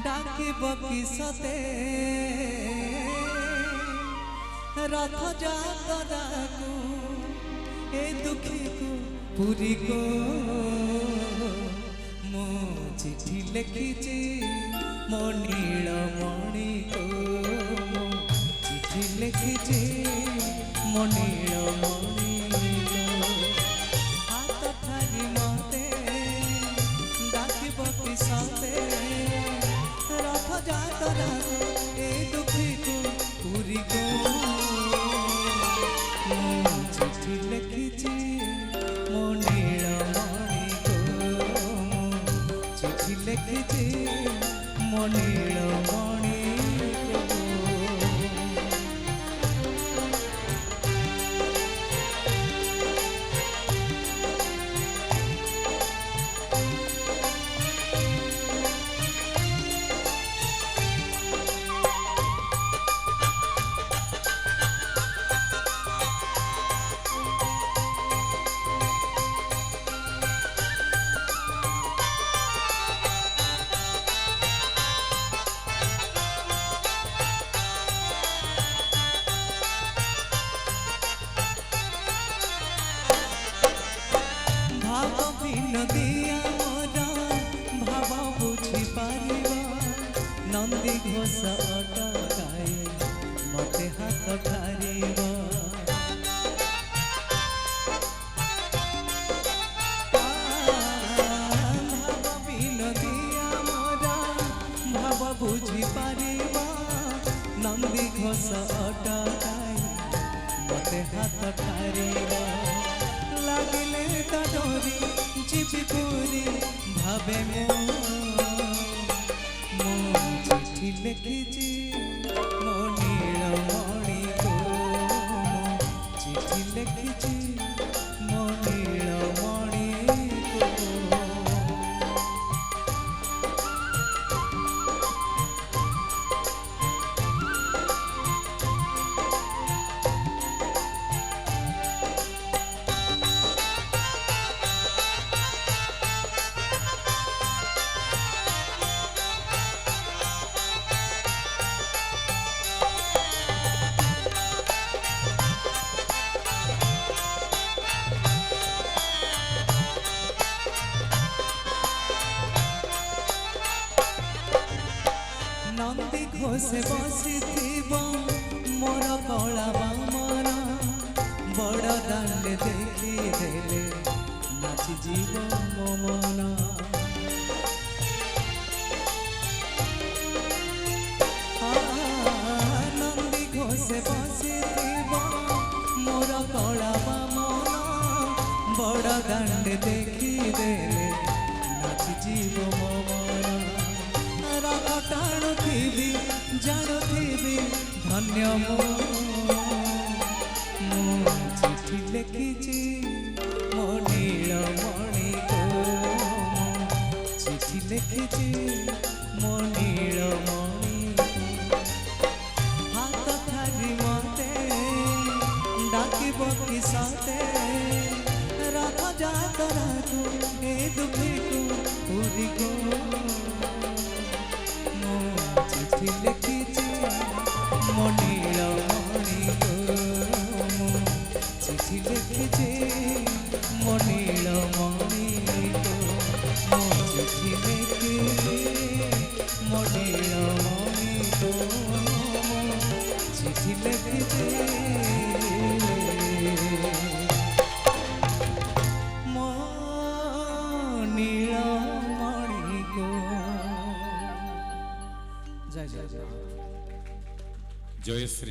ডাকিব কিসতে রথ যাত্রাকু এ দুঃখীকু পুরীকু মো চিঠি লিখিছি মো নীলমণিকু মো চিঠি লিখিছি মো নীলমণিকু হাত ঠারি মতে ডাকিব কিসতে রথ যাত্রাকু এ দুঃখীকু পুরীকু চিঠি লিখিছি মো নীলমণিকু চিঠি লিখিছি মো নীলমণিকু। নদিয়া মোরা ভাব বুঝি পারিব নন্দী ঘোষ অটকাই মতে হাত ঠারিব ভাবি নদিয়া মোরা ভাব বুঝি পারিব নন্দী ঘোষ অটকাই মতে হাত ঠারিব লাগিলে তা ডরি চিঠি পুরি ভাবে মো চিঠি লিখিছি মো নীলমণিকু চিঠি লিখিছি মো নীলমণিকু। নন্দী ঘোষে বসিথিব মোর কলা বামন বড় দাণ্ডে দেখি দেলে নাচি জীব মো মন নন্দী ঘোষে বসিথিব মোর কলা বামন বড় দাণ্ডে দেখি দেলে নাচি জীব মো মন টাণুথিবি জাণুথিবি ধন্য মো চিঠি লিখিছি মো নীলমণিকু চিঠি লিখিছি মো নীলমণিকু হাত ঠারি মতে ডাকিব কিসতে রথ যাত্রাকু এ দুঃখীকু পুরীকু চিঠি লিখিছি মো নীলমণিকু চিঠি লিখিছি মো নীলমণিকু চিঠি লিখিছি মো নীলমণিকু চিঠি লিখিছি মো নীলমণিকু। জয় জয় জয় জয়শ্রী।